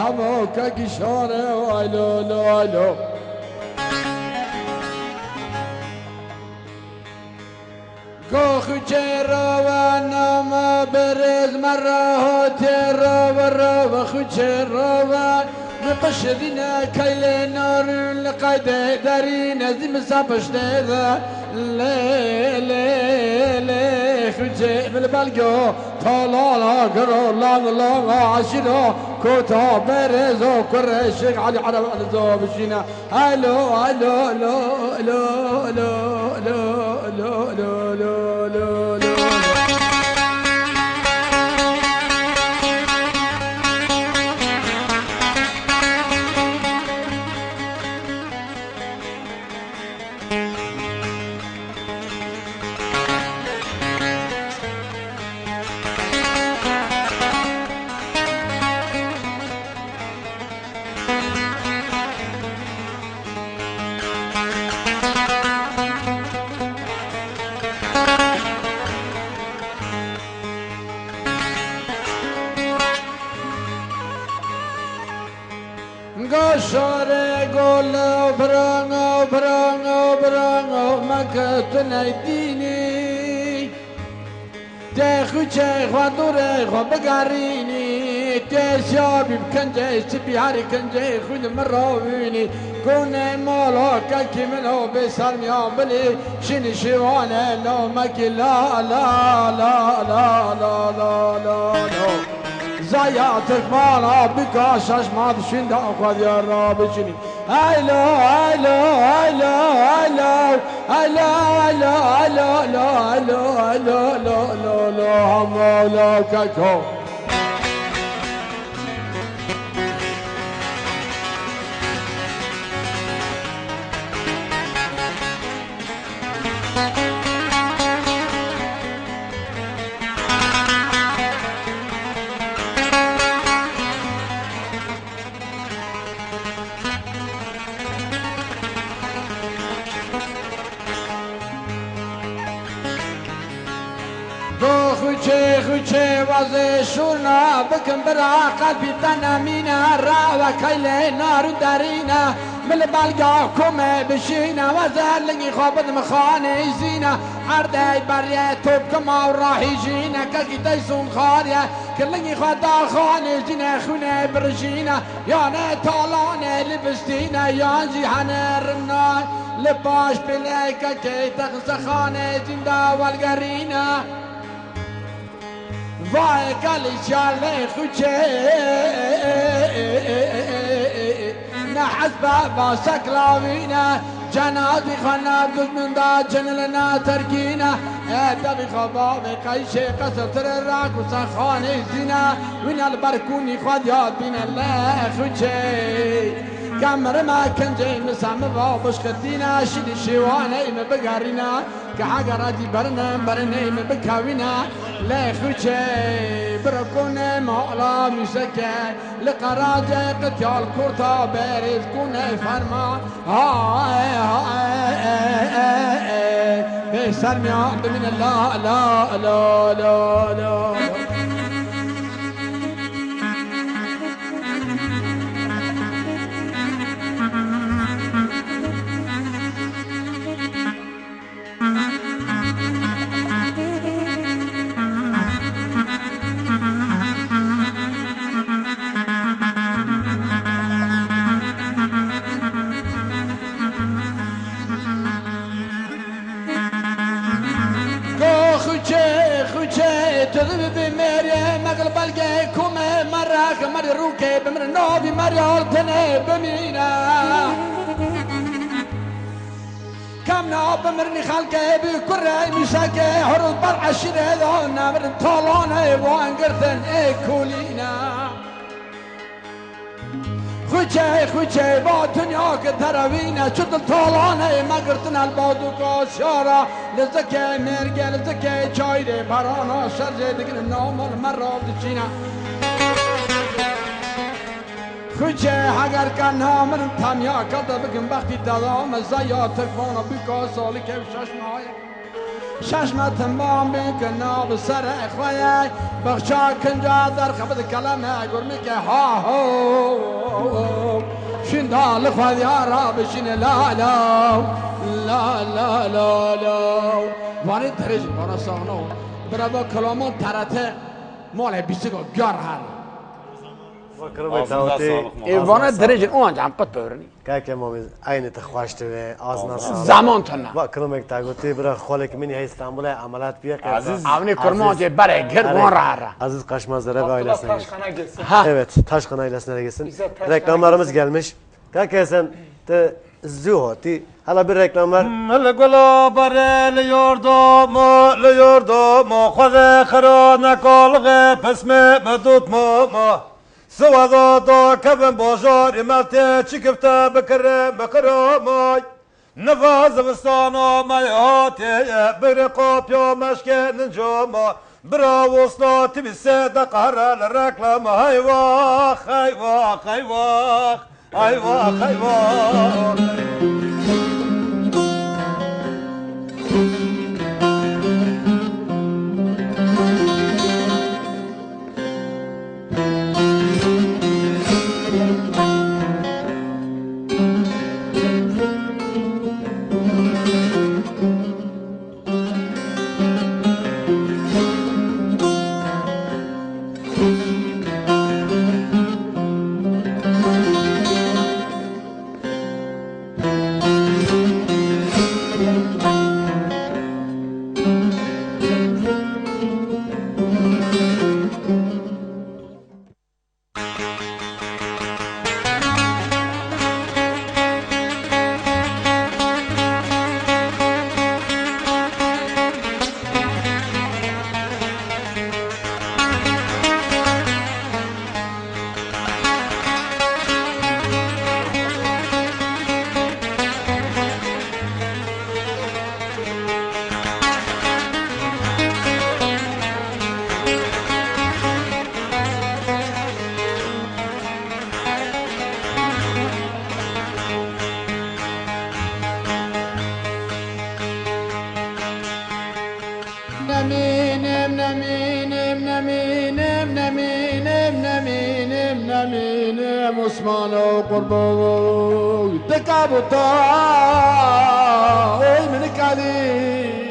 حموك قشوره والو كوخ جروا نما برز مرة تروا وروا خجروا نقشدنا كيل نار لقد دارين زم سابش ذا لي لي لي خجي بالبلقو طلالا قرو لا عشرو كوتا برزو كرشك علي عرب الزو بشينا الو الو الو الو الو الو الو الو قشره قول برانو مكتنا الديني تاخو شيخ ودوره وبقاريني تشابي بكنجي سبيهاري كنجي خود مراويني كون مالك كمنو بسر ميابلي شني شوانه لو مكي لا لا لا لا لا لا لا زياتك مالا بكاشش ما تشين داخل يا رب شني هلو هلو هلو هلو هلو هلو هلو هلو هلو هلو هلو هلو كاكو خوچه وزه شورنا بکن برا قلبی تنمینه را و کیل نارو درینه مل بلگا کمه بشینه وزه لنگی خوابت مخانه زینه عرده بریه توب کما و راهی جینه کلکی تیسون خاریه کلنگی خواه دار خانه جینه خونه برشینه یانه تالانه لبستینه یان جیهنه رمنای لباش بلیکه که تخص خانه زنده والگرینه وای کلی چاله خوچه نه حسب با سکلاوینه جنازی خانه دوز من دا جنلنا ترکینه دبی خوابا به قیشه قصر تر راک و سخانه زینه وین البرکونی خواد یاد بین الله خوچه كامر ما كان جاي مسام بابش خدينا شيل شوانه ما بقارينا كحجراتي برنا ما بكاوينا لا خوشي بركون مالا مسكه لقراجه قتال كرتا بارز كونه فرما بسر ميان من الله لا لا لا لا تذب بمريم مقلب الجيكم مراك مري روكي بمر نوبي مريال تني بمينا كم نوب بمرني خلقي بكرة مشاكي هرب بالعشرة ذو نمر طالاني وانقرثن اكولينا خوچه با دنیا که تروینه چطور طالانه مگرتن البادو کاشارا لزکه مرگه لزکه چایره پرانا شرجه دیگر نامال من را دچینه خوچه اگر کن نامن تمیا کرده بگم وقتی دادام زیا تکوانا بکا سالی که شش ماه ششمت بام بکنا بسر اخوای بخشا کنجا در خبر کلمه گرمی که ها هو شندال خود یارا بشین لا لا لا لا لا لا وانی درج برا سانو برا با کلامون ترته مال بیسگو بیار هر وكرمك تاوتي ایوان درج اون جام قط بورنی كاك يا مامي عيني تخواشت آزنا زمان تنا وكرمك تاوتي برا خالك مني هاي اسطنبول عملات بيا Aziz. avni kurma je bare gir Evet. gon rara Aziz Kaşmazlara ve ailesine gelsin. Taşkana gelsin. ha Evet, Taşkın ailesine gelsin. Bize Taşkın Reklamlarımız gelmiş. Kaka sen te zuhoti. Hala bir reklamlar. الگلا بره لیاردو ما خود خرا نکالغه پس مدود ما سوازا دا کبن بازار امالته چی کفته بکره مای نواز بستانا مایاتی بره قاپیا مشکه ننجاما برا وسطا تبسه دا قهره لرکلم های واخ های واخ های واخ های واخ های واخ نمینم عثمان و قربو دکابوتا اوی من کدی